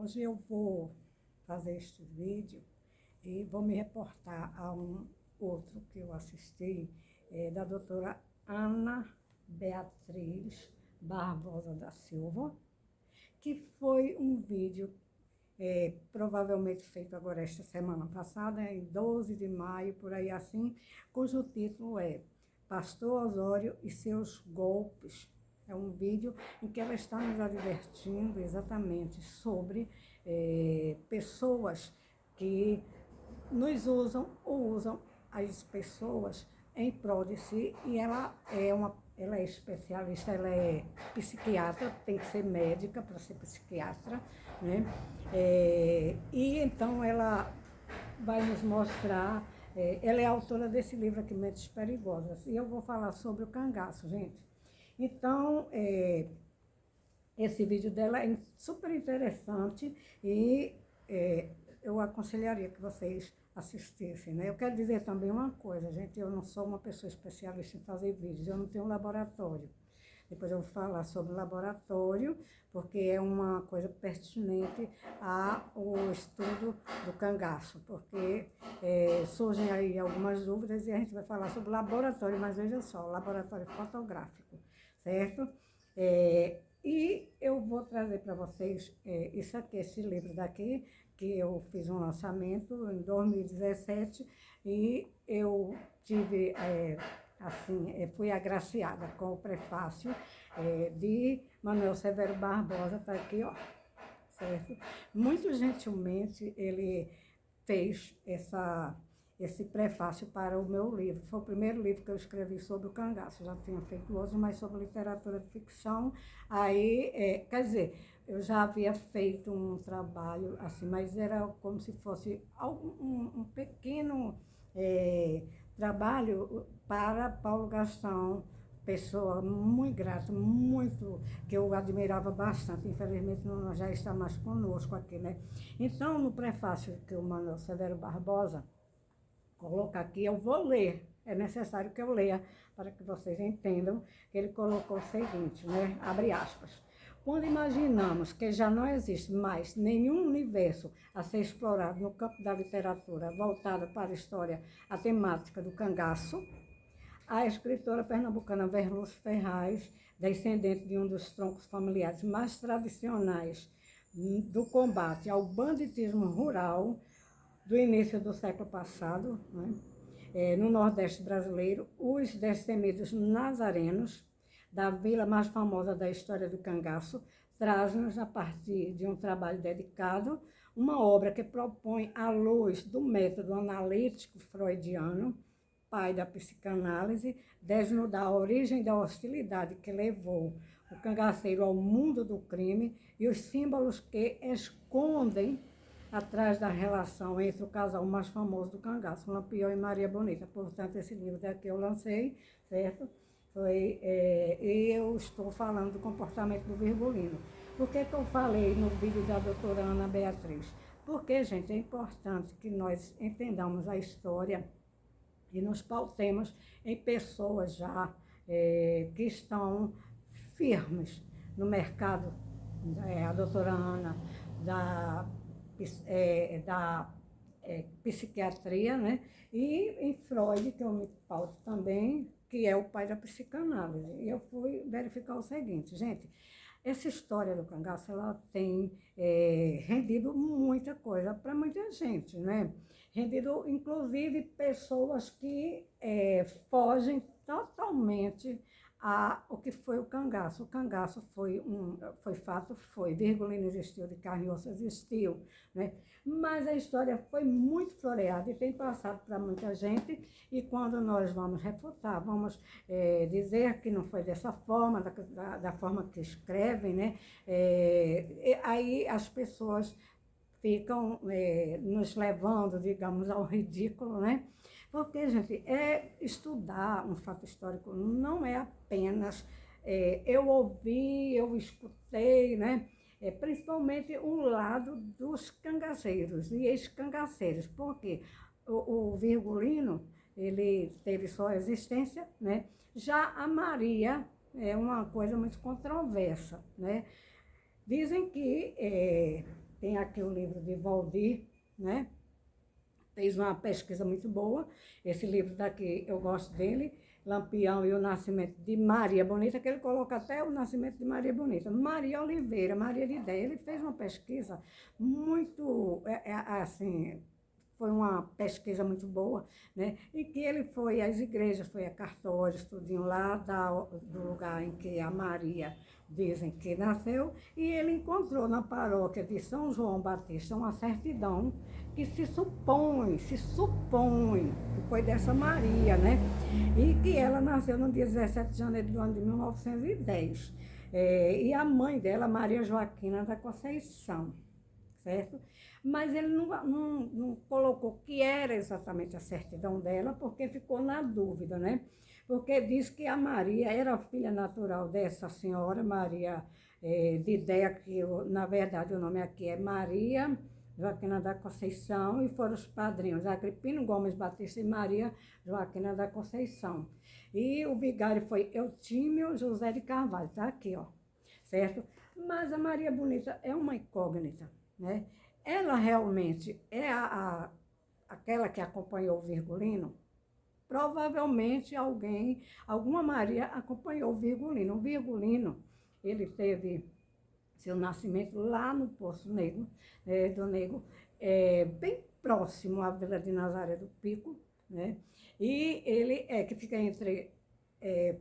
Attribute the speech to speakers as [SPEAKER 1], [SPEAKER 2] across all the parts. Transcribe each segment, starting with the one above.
[SPEAKER 1] Hoje eu vou fazer este vídeo e vou me reportar a um outro que eu assisti, da doutora Ana Beatriz Barbosa da Silva, que foi um vídeo provavelmente feito agora esta semana passada, em 12 de maio, por aí assim, cujo título é Pastor Osório e seus golpes. É um vídeo em que ela está nos advertindo exatamente sobre pessoas que nos usam ou usam as pessoas em prol de si, e ela é especialista, ela é psiquiatra, tem que ser médica para ser psiquiatra, né? E então ela vai nos mostrar, ela é autora desse livro aqui, Mentes Perigosas, e eu vou falar sobre o cangaço, gente. Então, esse vídeo dela é super interessante e eu aconselharia que vocês assistissem, né? Eu quero dizer também uma coisa, gente, eu não sou uma pessoa especialista em fazer vídeos, eu não tenho um laboratório. Depois eu vou falar sobre o laboratório, porque é uma coisa pertinente ao estudo do cangaço, porque surgem aí algumas dúvidas e a gente vai falar sobre o laboratório, mas veja só, laboratório fotográfico, certo? E eu vou trazer para vocês isso aqui, esse livro daqui, que eu fiz um lançamento em 2017 e eu tive, fui agraciada com o prefácio de Manuel Severo Barbosa, está aqui, ó, certo? Muito gentilmente ele fez esse prefácio para o meu livro. Foi o primeiro livro que eu escrevi sobre o cangaço. Já tinha feito outros, mas sobre literatura de ficção. Aí, quer dizer, eu já havia feito um trabalho assim, mas era como se fosse um pequeno trabalho para Paulo Gastão, pessoa muito grata, muito, que eu admirava bastante. Infelizmente não já está mais conosco aqui, né? Então, no prefácio que o Manuel Severo Barbosa coloca aqui, eu vou ler, é necessário que eu leia para que vocês entendam, que ele colocou o seguinte, né? Abre aspas. Quando imaginamos que já não existe mais nenhum universo a ser explorado no campo da literatura voltado para a história, a temática do cangaço, a escritora pernambucana Verlúcio Ferraz, descendente de um dos troncos familiares mais tradicionais do combate ao banditismo rural do início do século passado, né? No Nordeste brasileiro, os destemidos nazarenos, da vila mais famosa da história do cangaço, trazem-nos, a partir de um trabalho dedicado, uma obra que propõe, à luz do método analítico freudiano, pai da psicanálise, desnudar a origem da hostilidade que levou o cangaceiro ao mundo do crime e os símbolos que escondem atrás da relação entre o casal mais famoso do cangaço, Lampião e Maria Bonita. Portanto, esse livro daqui eu lancei, certo? E eu estou falando do comportamento do virgulino. Por que eu falei no vídeo da doutora Ana Beatriz? Porque, gente, é importante que nós entendamos a história e nos pautemos em pessoas já que estão firmes no mercado. A doutora Ana, da psiquiatria, né? E em Freud, que eu me pauto também, que é o pai da psicanálise. E eu fui verificar o seguinte, gente, essa história do cangaço, ela tem rendido muita coisa para muita gente, né? Rendido, inclusive, pessoas que fogem totalmente o que foi o cangaço. O cangaço foi fato, foi. Virgulino existiu, de carne e osso existiu, né? Mas a história foi muito floreada e tem passado para muita gente, e quando nós vamos refutar, vamos dizer que não foi dessa forma, da forma que escrevem, né? Aí as pessoas ficam nos levando, digamos, ao ridículo, né? Porque, gente, estudar um fato histórico não é apenas eu ouvi, eu escutei, né? Principalmente um lado dos cangaceiros e ex-cangaceiros, porque o virgulino, ele teve sua existência, né? Já a Maria é uma coisa muito controversa, né? Dizem que tem aqui o livro de Valdir, né? Fez uma pesquisa muito boa. Esse livro daqui, eu gosto dele, Lampião e o Nascimento de Maria Bonita, que ele coloca até o Nascimento de Maria Bonita. Maria Oliveira, Maria de Ideia, ele fez uma pesquisa muito, assim, foi uma pesquisa muito boa, né? E que ele foi às igrejas, foi a cartórios, tudinho lá do lugar em que a Maria dizem que nasceu, e ele encontrou na paróquia de São João Batista uma certidão que se supõe que foi dessa Maria, né? E que ela nasceu no dia 17 de janeiro do ano de 1910. E a mãe dela, Maria Joaquina da Conceição, certo? Mas ele não colocou que era exatamente a certidão dela, porque ficou na dúvida, né? Porque diz que a Maria era filha natural dessa senhora, Maria de Ideia, que na verdade o nome aqui é Maria Joaquina da Conceição, e foram os padrinhos Agripino Gomes Batista e Maria Joaquina da Conceição. E o vigário foi Eutímio José de Carvalho, tá aqui, ó, certo? Mas a Maria Bonita é uma incógnita, né? Ela realmente é aquela que acompanhou o Virgulino? Provavelmente alguma Maria acompanhou o Virgulino. O Virgulino, ele teve seu nascimento lá no Poço Negro, do Negro, bem próximo à Vila de Nazaré do Pico, né? E ele que fica entre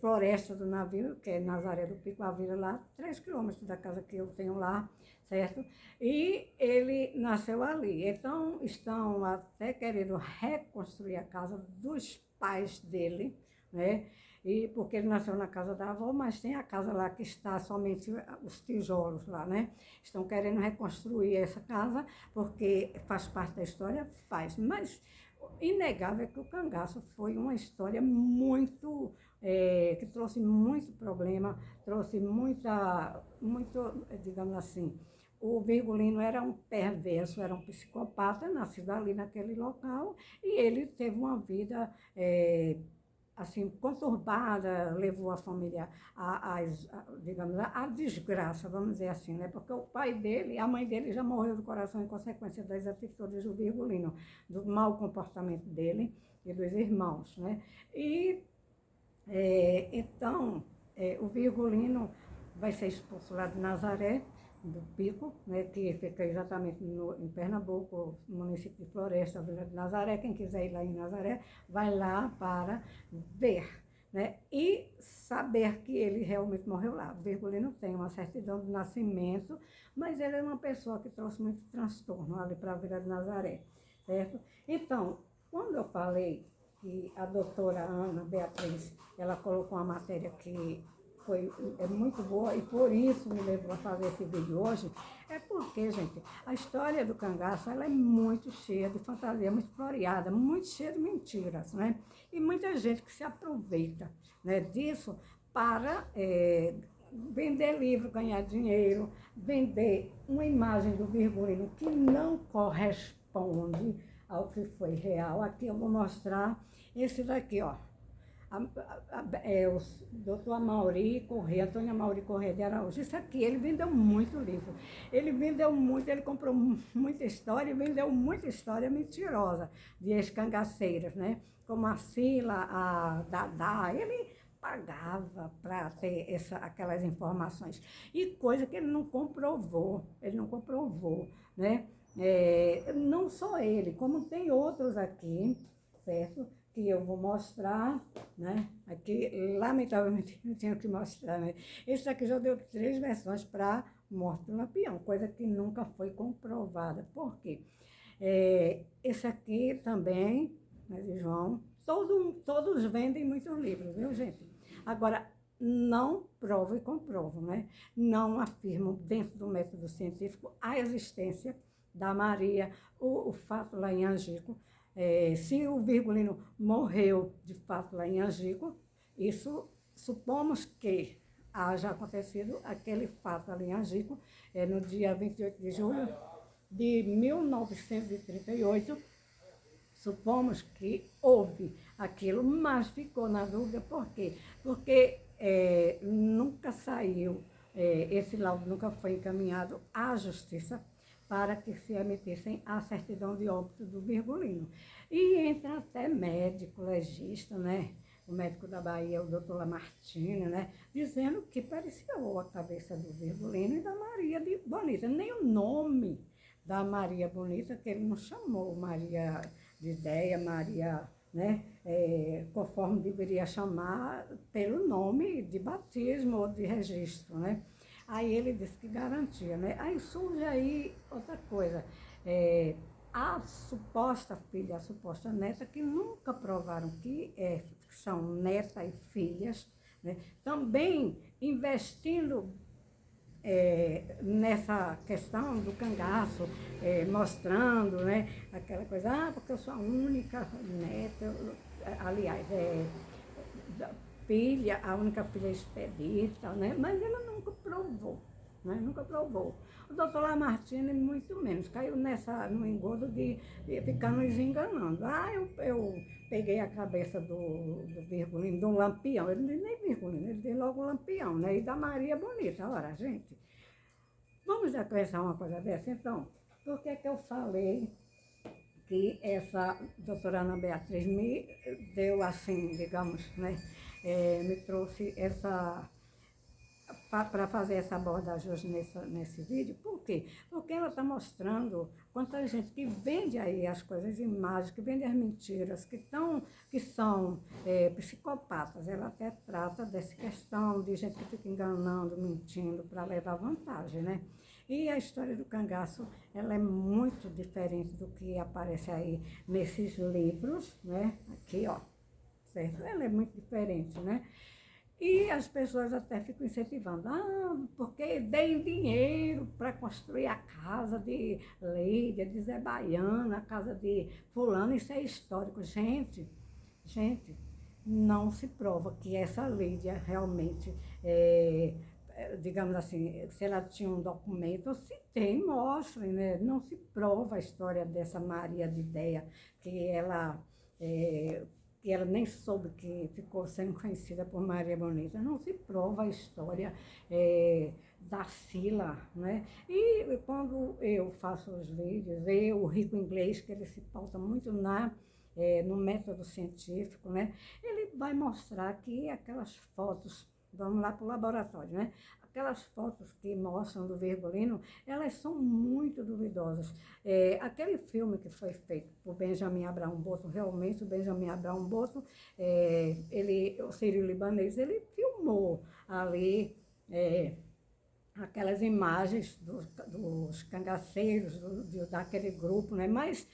[SPEAKER 1] Floresta do Navio, que é Nazaré do Pico, a vila lá, 3 quilômetros da casa que eu tenho lá, certo? E ele nasceu ali. Então, estão até querendo reconstruir a casa dos pais dele, né? E porque ele nasceu na casa da avó, mas tem a casa lá que está somente os tijolos lá, né? Estão querendo reconstruir essa casa, porque faz parte da história, faz. Mas inegável é que o cangaço foi uma história muito, que trouxe muito problema, trouxe muito, digamos assim, o Virgulino era um perverso, era um psicopata, nascido ali naquele local, e ele teve uma vida assim, conturbada, levou a família digamos, a desgraça, vamos dizer assim, né? Porque o pai dele, a mãe dele já morreu do coração em consequência das atitudes do Virgulino, do mau comportamento dele e dos irmãos, né? E, então, o Virgulino vai ser expulso lá de Nazaré, do Pico, né, que fica exatamente em Pernambuco, no município de Floresta, Vila de Nazaré. Quem quiser ir lá em Nazaré, vai lá para ver, né, e saber que ele realmente morreu lá. O Virgulino tem uma certidão de nascimento, mas ele é uma pessoa que trouxe muito transtorno ali para a Vila de Nazaré, certo? Então, quando eu falei que a doutora Ana Beatriz, ela colocou uma matéria que é muito boa, e por isso me levou a fazer esse vídeo hoje, é porque, gente, a história do cangaço, ela é muito cheia de fantasia, muito floreada, muito cheia de mentiras, né? E muita gente que se aproveita, né, disso para vender livro, ganhar dinheiro, vender uma imagem do Virgulino que não corresponde ao que foi real. Aqui eu vou mostrar esse daqui, ó. O doutor Amaury Corrêa, Antônio Amaury Corrêa de Araújo. Isso aqui, ele vendeu muito livro. Ele vendeu muito, ele comprou muita história e vendeu muita história mentirosa de ex-cangaceiras, né? Como a Sila, a Dadá, ele pagava para ter aquelas informações. E coisa que ele não comprovou, né? Não só ele, como tem outros aqui, certo? Que eu vou mostrar, né? Aqui, lamentavelmente, não tinha que mostrar, né? Esse aqui já deu 3 versões para Morte do Lampião, coisa que nunca foi comprovada. Por quê? Esse aqui também, né, de João, todos vendem muitos livros, viu, gente? Agora, não provam e comprovam, né? Não afirmam, dentro do método científico, a existência da Maria, o fato lá em Angico. Se o Virgulino morreu de fato lá em Angico, isso supomos que haja acontecido aquele fato ali em Angico, no dia 28 de julho de 1938. Supomos que houve aquilo, mas ficou na dúvida. Por quê? Porque nunca saiu, esse laudo nunca foi encaminhado à justiça para que se emitissem a certidão de óbito do Virgulino. E entra até médico, legista, né? O médico da Bahia, o doutor Lamartine, né? Dizendo que parecia a cabeça do Virgulino e da Maria de Bonita. Nem o nome da Maria Bonita, que ele não chamou Maria de Ideia, Maria, né? Conforme deveria chamar pelo nome de batismo ou de registro, né? Aí ele disse que garantia, né? Aí surge aí outra coisa. A suposta filha, a suposta neta, que nunca provaram que são neta e filhas, né? Também investindo nessa questão do cangaço, mostrando, né, aquela coisa, porque eu sou a única neta, aliás, filha, a única filha expedita, né? Mas ela nunca provou, né? Nunca provou. O doutor Lamartine, muito menos, caiu no engodo de ficar nos enganando. Eu peguei a cabeça do Virgulino, de um Lampião, ele não disse nem Virgulino, ele disse logo Lampião, né? E da Maria Bonita. Ora, gente, vamos acrescentar uma coisa dessa, então? Por que que eu falei que essa doutora Ana Beatriz me deu assim, digamos, né? Me trouxe essa para fazer essa abordagem hoje nesse vídeo. Por quê? Porque ela está mostrando quanta gente que vende aí as coisas, imagens, que vende as mentiras, que são psicopatas. Ela até trata dessa questão de gente que fica enganando, mentindo para levar vantagem, né? E a história do cangaço, ela é muito diferente do que aparece aí nesses livros, né? Aqui, ó, certo? Ela é muito diferente, né? E as pessoas até ficam incentivando, porque deem dinheiro para construir a casa de Lídia, de Zé Baiano, a casa de fulano, isso é histórico. Gente, não se prova que essa Lídia realmente, digamos assim, se ela tinha um documento, se tem, mostrem, né? Não se prova a história dessa Maria de Ideia, que ela nem soube que ficou sendo conhecida por Maria Bonita. Não se prova a história da Sila, né? E quando eu faço os vídeos, o Rico Inglês, que ele se pauta muito no método científico, né? Ele vai mostrar que aquelas fotos, vamos lá para o laboratório, né? Aquelas fotos que mostram do Virgulino, elas são muito duvidosas. Aquele filme que foi feito por Benjamin Abraão Boto, realmente o Benjamin Abraão Boto, o sírio-libanês, ele filmou ali aquelas imagens dos cangaceiros, daquele grupo, né? Mas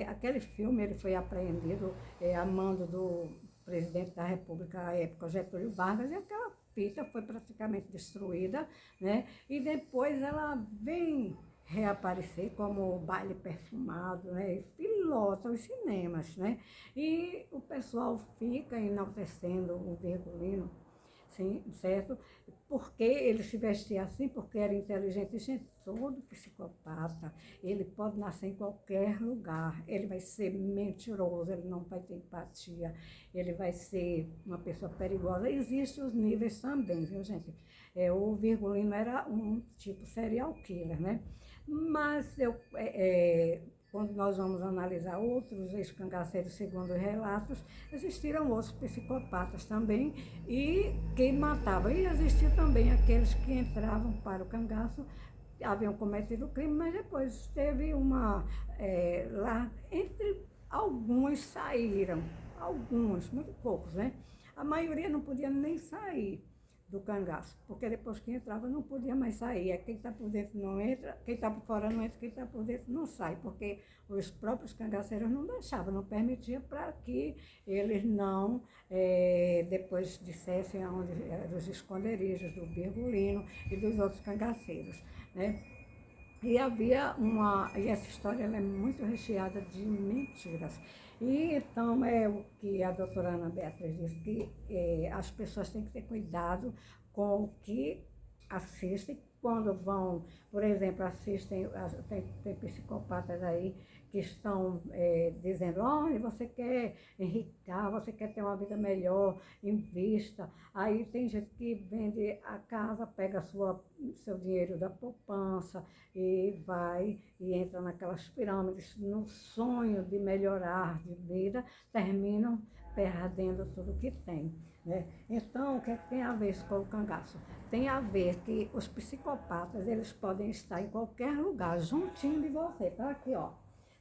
[SPEAKER 1] aquele filme ele foi apreendido a mando do presidente da República à época, Getúlio Vargas, e aquela fita foi praticamente destruída, né? E depois ela vem reaparecer como baile perfumado, né? E lota os cinemas, né? E o pessoal fica enaltecendo o Virgulino, sim, certo? Porque ele se vestia assim, porque era inteligente. Gente, todo psicopata, ele pode nascer em qualquer lugar, ele vai ser mentiroso, ele não vai ter empatia, ele vai ser uma pessoa perigosa. Existem os níveis também, viu, gente? O Virgulino era um tipo serial killer, né? Mas quando nós vamos analisar outros ex-cangaceiros, segundo os relatos, existiram outros psicopatas também e que matavam. E existiam também aqueles que entravam para o cangaço, haviam cometido crime, mas depois teve lá, entre alguns saíram, alguns, muito poucos, né? A maioria não podia nem sair do cangaço, porque depois que entrava não podia mais sair. Quem está por dentro não entra, quem está por fora não entra, quem está por dentro não sai, porque os próprios cangaceiros não deixavam, não permitiam para que eles não depois dissessem onde eram os esconderijos do Virgulino e dos outros cangaceiros, né? E e essa história ela é muito recheada de mentiras. E então é o que a doutora Ana Beatriz diz, que as pessoas têm que ter cuidado com o que assistem, quando vão, por exemplo, assistem, tem psicopatas aí que estão dizendo, olha, você quer enriquecer, você quer ter uma vida melhor, invista. Aí tem gente que vende a casa, pega seu dinheiro da poupança e vai e entra naquelas pirâmides no sonho de melhorar de vida, terminam perdendo tudo que tem. Né? Então, o que tem a ver isso com o cangaço? Tem a ver que os psicopatas, eles podem estar em qualquer lugar, juntinho de você, tá aqui, ó,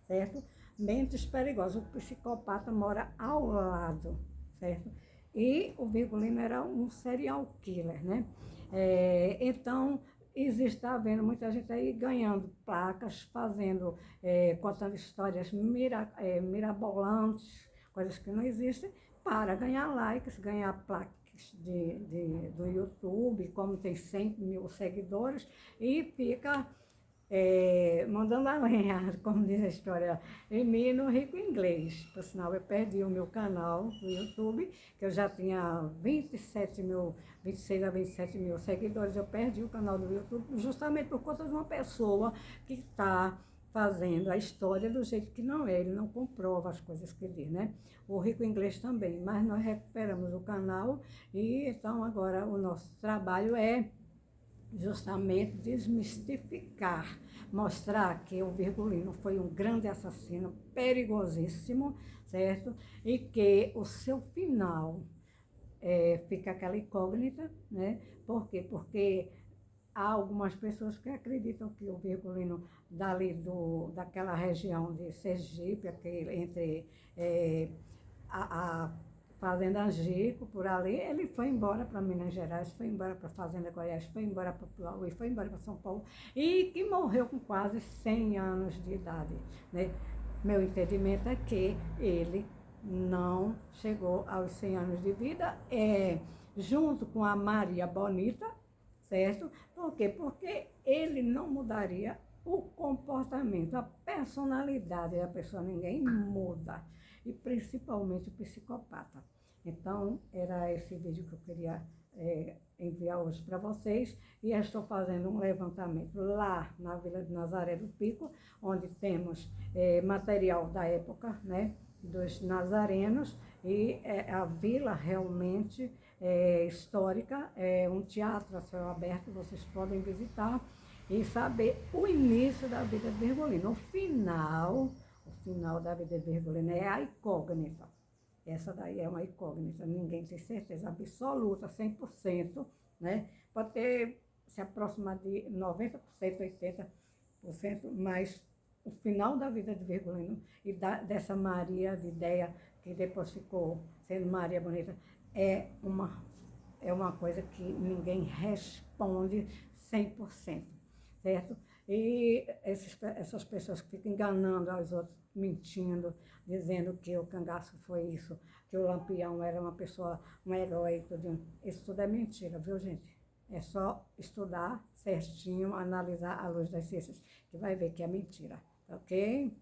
[SPEAKER 1] certo? Mentes perigosas, o psicopata mora ao lado, certo? E o Virgulino era um serial killer, né? Então, está havendo muita gente aí ganhando placas, contando histórias mirabolantes, coisas que não existem, para ganhar likes, ganhar placas do YouTube, como tem 100 mil seguidores, e fica mandando a lenha, como diz a história, em mim no Rico Inglês. Por sinal, eu perdi o meu canal do YouTube, que eu já tinha 26 a 27 mil seguidores, eu perdi o canal do YouTube justamente por conta de uma pessoa que está fazendo a história do jeito que não é, ele não comprova as coisas que diz, né? O Rico Inglês também, mas nós recuperamos o canal e então agora o nosso trabalho é justamente desmistificar, mostrar que o Virgulino foi um grande assassino, perigosíssimo, certo? E que o seu final fica aquela incógnita, né? Por quê? Porque há algumas pessoas que acreditam que o Virgulino daquela região de Sergipe, entre a Fazenda Angico, por ali, ele foi embora para Minas Gerais, foi embora para a Fazenda Goiás, foi embora para Piauí, foi embora para São Paulo, e que morreu com quase 100 anos de idade. Né? Meu entendimento é que ele não chegou aos 100 anos de vida, junto com a Maria Bonita, certo? Por quê? Porque ele não mudaria o comportamento, a personalidade da pessoa, ninguém muda, e principalmente o psicopata. Então, era esse vídeo que eu queria enviar hoje para vocês, e eu estou fazendo um levantamento lá na Vila de Nazaré do Pico, onde temos material da época, né, dos nazarenos, e a vila realmente histórica, é um teatro a céu aberto, vocês podem visitar e saber o início da vida de Virgulino. O final da vida de Virgulino é a incógnita. Essa daí é uma incógnita, ninguém tem certeza absoluta, 100%, né? Pode ter se aproximar de 90%, 80%, mas o final da vida de Virgulino e dessa Maria de Ideia, que depois ficou sendo Maria Bonita, é uma coisa que ninguém responde 100%, certo? E essas pessoas que ficam enganando aos outros, mentindo, dizendo que o cangaço foi isso, que o Lampião era uma pessoa, um herói, tudo isso tudo é mentira, viu, gente? É só estudar certinho, analisar à luz das ciências, que vai ver que é mentira, ok?